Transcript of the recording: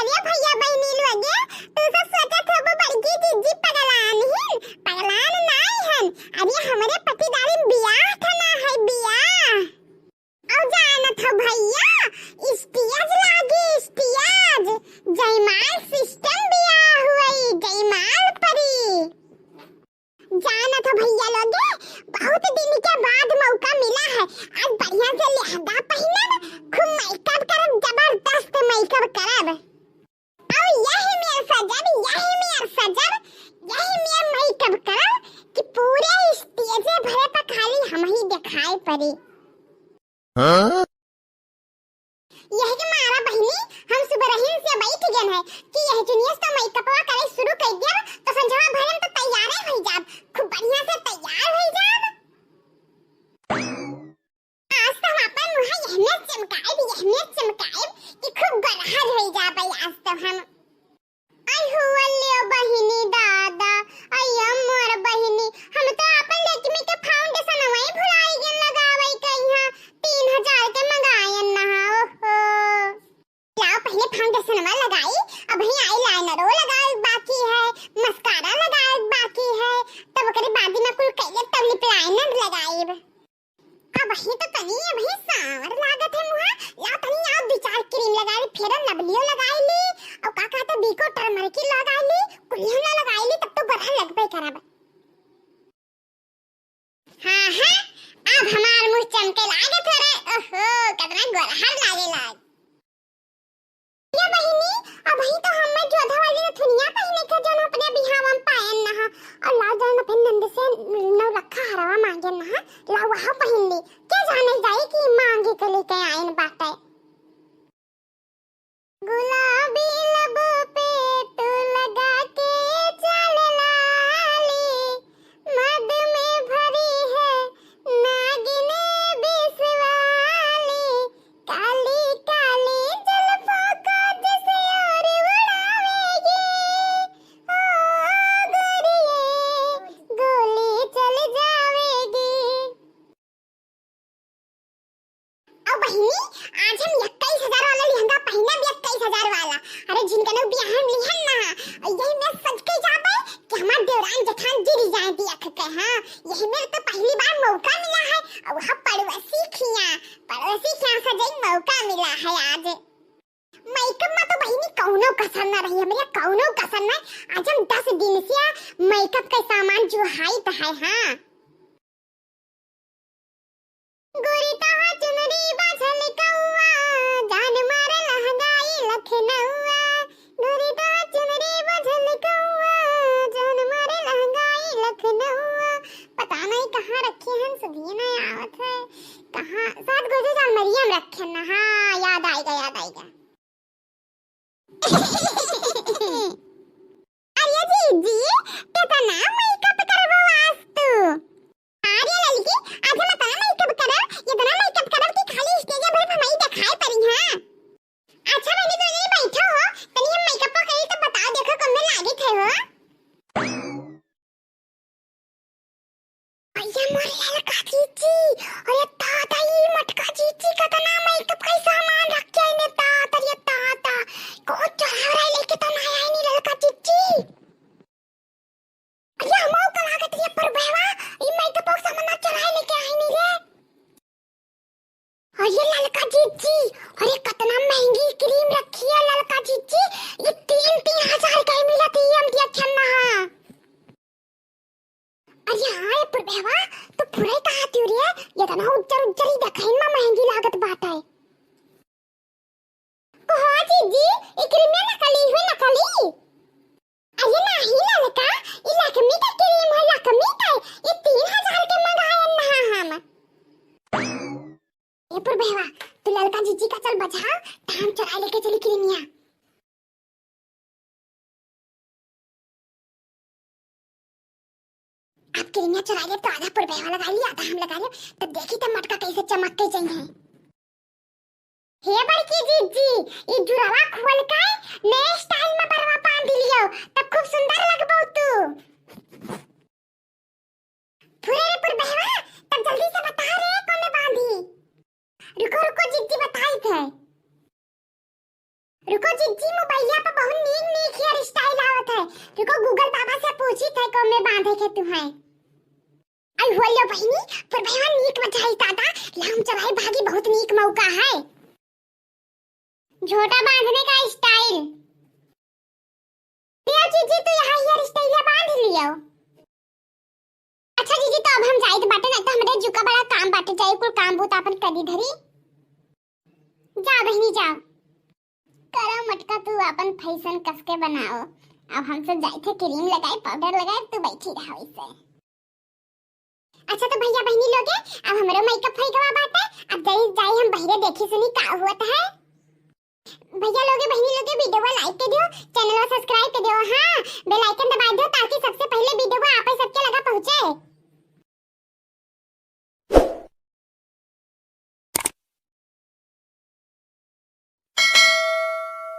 रे भैया बहनी लगे तू सब सोचत हो बड़की जीजी पगलान ही पगलान नहीं हन। अरे हमारे पतिदारी बियाह था ना है बियाह और जानत हो भैया स्टेज लागे स्टेज जयमाल सिस्टम बियाह हुई जयमाल परी जानत हो भैया लोगे बहुत दिन के बाद मौका मिला है। आज बढ़िया से लहंगा पहनब खूब मेकअप करब जबरदस्त मेकअप करब और यही मेर सजब यही मेर मेकअप करब कि पूरे स्टेज भरे पर खाली हम ही दिखाई पड़ी। हाँ? यह के मारा बहनी हम सुबह रहीन से बैठ गए हैं कि यह जुनियस तो मेकअपवा करे शुरू कर दिया तो संझवा भरम तो तैयार हो जाब खूब बढ़िया से तैयार हो जाब। आज तो हम अपन मुहा यहने चमकाए कि खूब गरहर हो जाब आज तो हम। आई हुअल्ले बहिनी दादा आई मोर बहिनी हम तो अपन लेकमी के फाउंडेशन वही भुलाई गन लगावई कहिया 3000 के मंगायन ना ओहो लाओ पहले फाउंडेशन में लगाई अब ही आईलाइनरो लगाए बाकी है मस्कारा लगाए बाकी है तब करे बाद में कुल कइले तब लिप लाइनर लगाएब अब ही तो तनी अब ही सांवर लागत है मुहा या तनी आओ दो चार क्रीम लगा ली फिर लबलियो लगाई ली और का कहते बीको टर्मरिक लगा ली कुलियो ना लगाई ली तब तो गरह लगबे करब। हां अब हमार मुंह चमके लागत है रे ओहो कितना गरहर लागे लाग ये बहिनी अब ही तो हम में जोधा वाली ने दुनिया पहने के जन अपने बिहाव में पायन ना और ला जान अपन नंद से नौ रखा हरवा मांगे ना ला वहां पहन ली क्या जाने जाए कि मांगे के लेके आयन बाटे गुलाबी लब पे तू लगा के चल लाली मद में भरी है नागिन बिसवाली काली काली जुल्फों को जैसे और उड़ावेगी ओ गोरिये गोली चल जावेगी। ओ बहिनी आज हम 21,000 वाला लहंगा पहनब 21,000 वाला अरे जिनका नो बियाहन लिहन ना यही मैं सज के जाबे कि हमार देवरान जठान गिरी जाए दिया के हां यही मेरे तो पहली बार मौका मिला है और वहां पड़ोसी खिया सजई मौका मिला है आज। मेकअप में तो बहिनी कौनो कसर ना रही मेरे कौनो कसर ना आज हम 10 दिन से मेकअप का सामान जो हाई तो है हां गोरी तहा चुनरी बाझल कौआ जान मारे लहंगाई लखनऊआ गोरी तहा चुनरी बाझल कौआ जान मारे लहंगाई लखनऊआ पता नहीं कहां रखे हैं सुधी नहीं आवत है कहां शायद गोजो जान मरियम रखे ना हां याद आएगा अरे जीजी कितना मेकअप करवा वास्तु अरे लड़की आज हम तना मेकअप करब इतना मेकअप करब कि खाली स्टेज पर हमारी दिखाई पड़ी हां। अच्छा बनी तो नहीं बैठो हो तनी हम मेकअप करी तो बताओ देखो कब में लागे थे हो भैया मोर लड़का जीजी अरे ताता ये मटका जीजी का तना मेकअप का सामान रख के ने ताता ये ताता को चढ़ा रहा लेके तो ना आई नहीं लड़का जीजी अरे हमो का लागत ये पर बेवा ये मेकअप का सामान चढ़ा लेके आई नहीं रे अरे लड़का जीजी अरे कितना महंगी क्रीम रखी है लड़का जीजी ये 3,000 का मिलती है हम दिया छन्ना अरे हां पर बेवा तो पूरे कहा तू रे ये तना उज्जर ही देखाइन में महंगी लागत बात है ओ हां जीजी ये क्रीम में नकली अरे नहीं लड़का ये लक्ष्मी का क्रीम है लक्ष्मी का ये 3,000 के मंगाए ना हम ये पर बेवा तू लड़का जीजी का चल बजा हम चढ़ा लेके चली क्रीमिया आप क्रीमिया चढ़ा ले तो आधा पर बेवा लगा लिया आधा हम लगा ले तब देखी तो मटका कैसे चमक के जाए हे बड़की जीजी ये जुरावा खोल के नए स्टाइल में बरवा बांध लियो तब खूब सुंदर लगबो तू पूरे पर बेवा तब जल्दी से बता रे कौन बांधी रुको जीजी बताई थे रुको जीजी मोबाइल के तू है। आई होले बहिनी पर भयान नीक बचाई दादा, लाम चढ़ाई भागी बहुत नीक मौका है। झोटा बांधने का स्टाइल दिया जीजी, तो यहाँ हेयर स्टाइल बांध लियो। अच्छा जीजी, तो अब हम जाइत बाटे ना, तो हमरे जुका बड़ा काम बाटे, जाए कुल काम बूता अपन कदी धरी। जा बहिनी जा, करो मटका तू अपन फैशन कसके बनाओ। अब हम सब जाए थे क्रीम लगाए पाउडर लगाए, तू बैठी रहो इसे। अच्छा तो भैया बहनी लोगे अब हमारा मेकअप हो गवा बात है, अब जाए हम बहरे देखी सुनी का हुआ है। भैया लोगे बहनी लोगे वीडियो को लाइक कर दियो, चैनल को सब्सक्राइब कर दियो, हां बेल आइकन दबा दियो ताकि सबसे पहले वीडियो को आप सबके लगा पहुंचे।